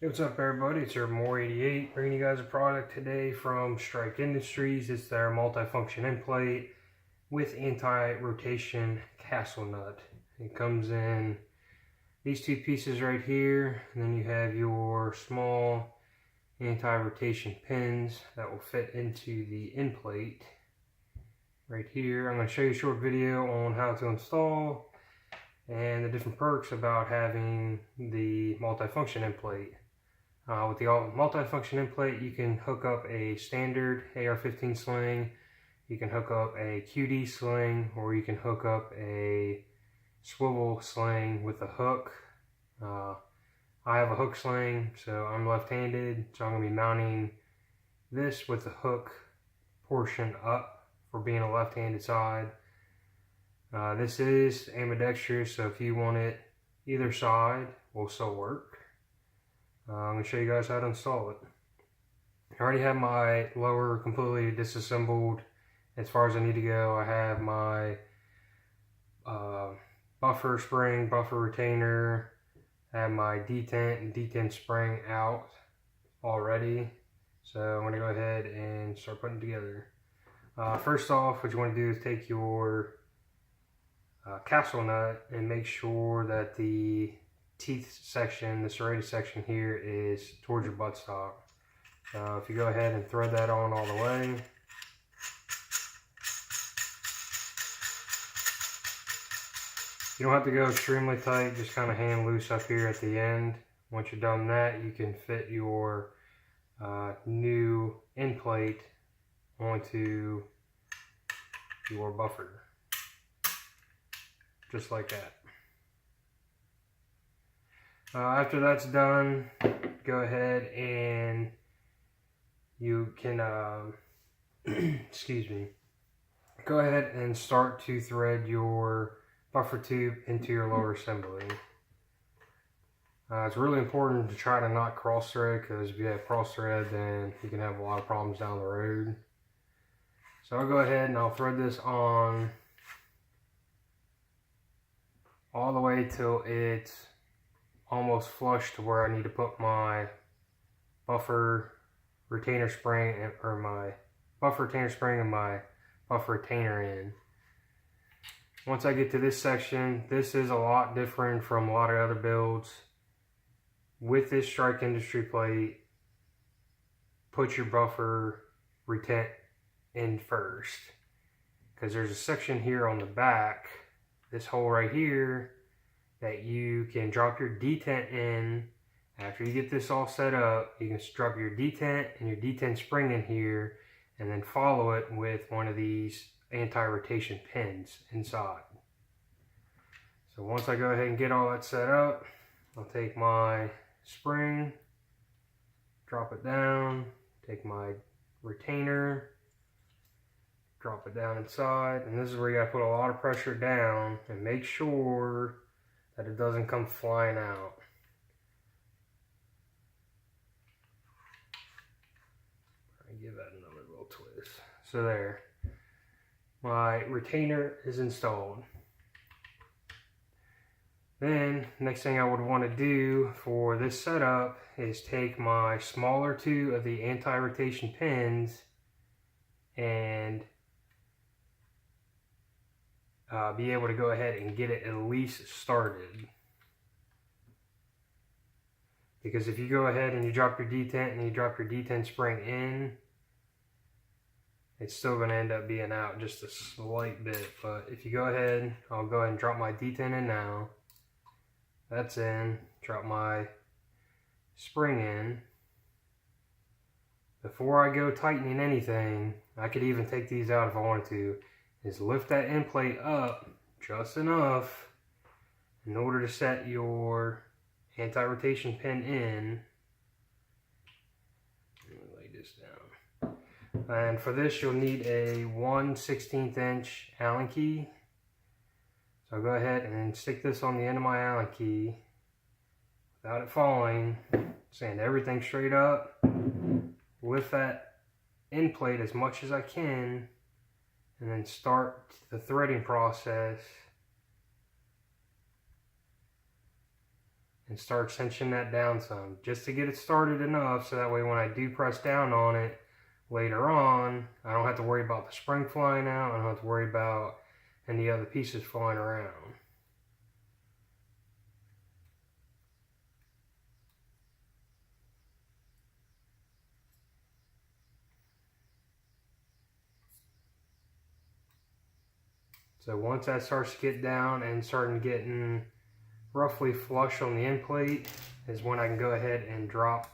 Hey, what's up everybody? It's urbanwar88 bringing you guys a product today from Strike Industries. It's their multifunction end plate with anti-rotation castle nut. It comes in these two pieces right here, and then you have your small anti-rotation pins that will fit into the end plate right here. I'm going to show you a short video on how to install and the different perks about having the multifunction end plate. With the multifunction end plate, you can hook up a standard AR-15 sling, you can hook up a Qd Sling, or you can hook up a Swivel sling with a hook. I have a hook sling, so I'm left-handed, so I'm going to be mounting this with the hook portion up for being a left-handed side. This is ambidextrous, so if you want it either side, will still work. I'm going to show you guys how to install it. I already have my lower completely disassembled as far as I need to go. I have my buffer spring, buffer retainer, I have my detent and detent spring out already. So I'm going to go ahead and start putting it together. First off, what you want to do is take your castle nut and make sure that the teeth section, the serrated section here, is towards your buttstock. So if you go ahead and thread that on all the way. You don't have to go extremely tight, just kind of hand loose up here at the end. Once you're done that, you can fit your new end plate onto your buffer. Just like that. After that's done, go ahead and you can, excuse me, go ahead and start to thread your buffer tube into your lower assembly. It's really important to try to not cross thread, because if you have cross thread, then you can have a lot of problems down the road. So I'll go ahead and I'll thread this on all the way till it's almost flush to where I need to put my buffer retainer spring and my buffer retainer in. Once I get to this section, this is a lot different from a lot of other builds. With this Strike Industry plate, put your buffer retent in first, because there's a section here on the back, this hole right here, that you can drop your detent in. After you get this all set up, you can drop your detent and your detent spring in here, and then follow it with one of these anti-rotation pins inside. So once I go ahead and get all that set up, I'll take my spring, drop it down, take my retainer, drop it down inside, and this is where you gotta put a lot of pressure down and make sure that it doesn't come flying out. Give that another little twist. So there, my retainer is installed. Then next thing I would want to do for this setup is take my smaller two of the anti-rotation pins and be able to go ahead and get it at least started. Because if you go ahead and you drop your detent and you drop your detent spring in, it's still going to end up being out just a slight bit. But if you go ahead, I'll go ahead and drop my detent in now. That's in. Drop my spring in. Before I go tightening anything, I could even take these out if I wanted to, is lift that end plate up just enough in order to set your anti-rotation pin in. Let me lay this down. And for this, you'll need a 1/16 inch Allen key. So I'll go ahead and stick this on the end of my Allen key without it falling. Sand everything straight up. Lift that end plate as much as I can, and then start the threading process and start cinching that down some, just to get it started enough so that way when I do press down on it later on, I don't have to worry about the spring flying out, I don't have to worry about any other pieces flying around. So once that starts to get down and starting getting roughly flush on the end plate is when I can go ahead and drop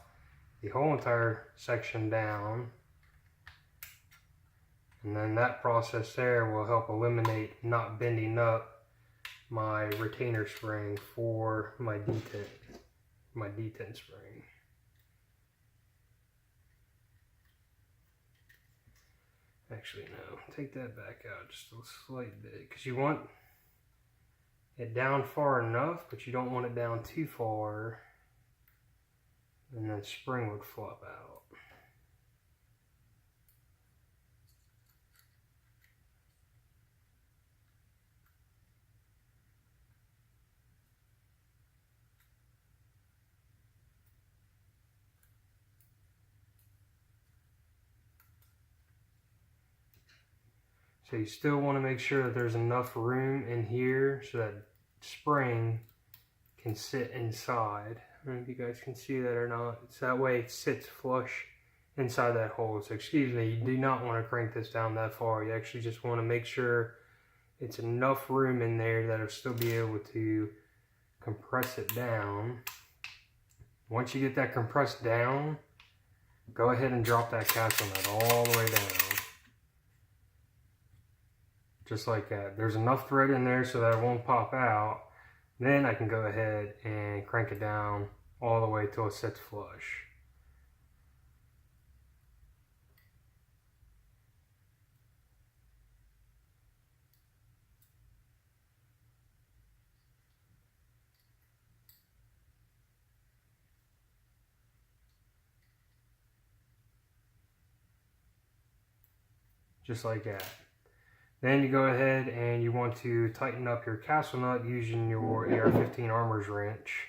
the whole entire section down. And then that process there will help eliminate not bending up my retainer spring for my detent spring. Actually, no, take that back out just a slight bit, because you want it down far enough, but you don't want it down too far, and then spring would flop out. So you still want to make sure that there's enough room in here so that spring can sit inside. I don't know if you guys can see that or not. So that way it sits flush inside that hole. So excuse me, you do not want to crank this down that far. You actually just want to make sure it's enough room in there that it'll still be able to compress it down. Once you get that compressed down, go ahead and drop that castle nut all the way down. Just like that. There's enough thread in there so that it won't pop out. Then I can go ahead and crank it down all the way till it sits flush. Just like that. Then you go ahead and you want to tighten up your castle nut using your AR-15 armor's wrench.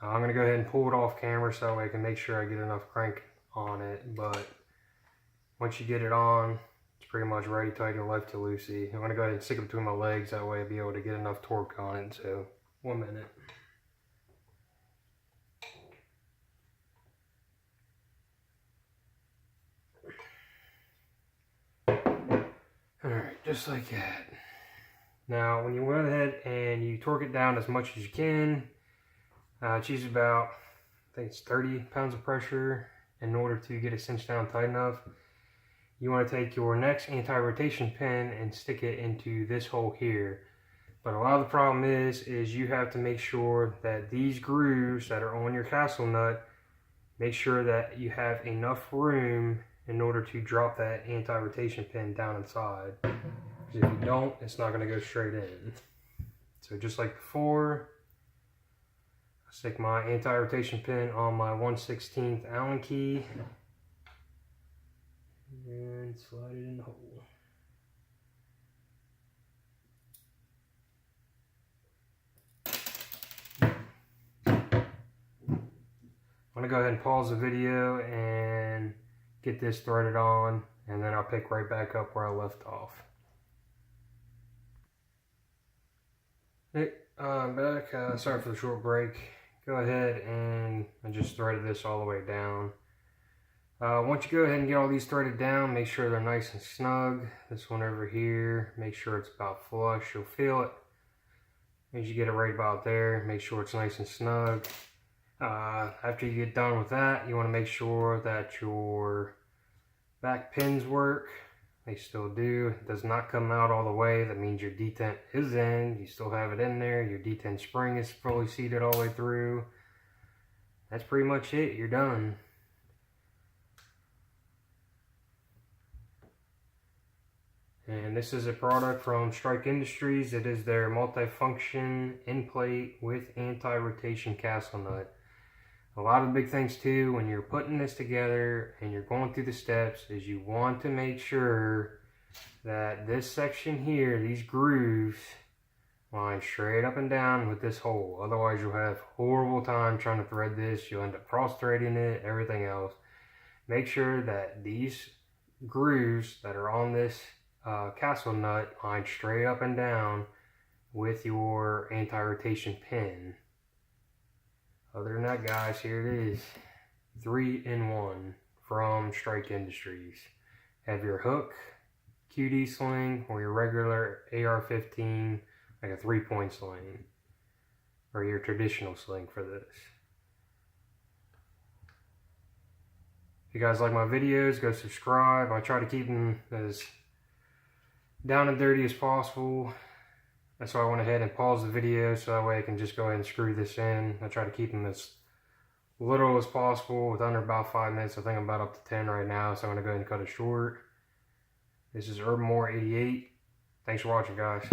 I'm going to go ahead and pull it off camera so that way I can make sure I get enough crank on it. But once you get it on, it's pretty much ready to tighten left to loosey. I'm going to go ahead and stick it between my legs, that way I'll be able to get enough torque on it. So 1 minute. Alright, just like that. Now, when you go ahead and you torque it down as much as you can, it's usually about, I think it's 30 pounds of pressure in order to get it cinched down tight enough. You want to take your next anti-rotation pin and stick it into this hole here. But a lot of the problem is you have to make sure that these grooves that are on your castle nut, make sure that you have enough room in order to drop that anti-rotation pin down inside. Because if you don't, it's not going to go straight in. So just like before, I stick my anti-rotation pin on my 1/16 Allen key and slide it in the hole. I'm going to go ahead and pause the video and get this threaded on, and then I'll pick right back up where I left off. Hey, I'm back. Sorry for the short break. Go ahead and I just threaded this all the way down. Once you go ahead and get all these threaded down, make sure they're nice and snug. This one over here, make sure it's about flush. You'll feel it as you get it right about there. Make sure it's nice and snug. After you get done with that, you want to make sure that your back pins work. They still do. It does not come out all the way. That means your detent is in. You still have it in there. Your detent spring is fully seated all the way through. That's pretty much it. You're done. And this is a product from Strike Industries. It is their multifunction end plate with anti-rotation castle nut. A lot of big things too when you're putting this together and you're going through the steps is you want to make sure that this section here, these grooves line straight up and down with this hole. Otherwise you'll have horrible time trying to thread this. You'll end up cross threading it, everything else. Make sure that these grooves that are on this castle nut line straight up and down with your anti-rotation pin. Other than that, guys, here it is. 3-in-1 from Strike Industries. Have your hook, Qd Sling, or your regular AR-15, like a 3-point sling, or your traditional sling for this. If you guys like my videos, go subscribe. I try to keep them as down and dirty as possible. That's why I went ahead and paused the video, so that way I can just go ahead and screw this in. I try to keep them as little as possible, with under about 5 minutes. I think I'm about up to 10 right now, so I'm going to go ahead and cut it short. This is urbanwar88. Thanks for watching, guys.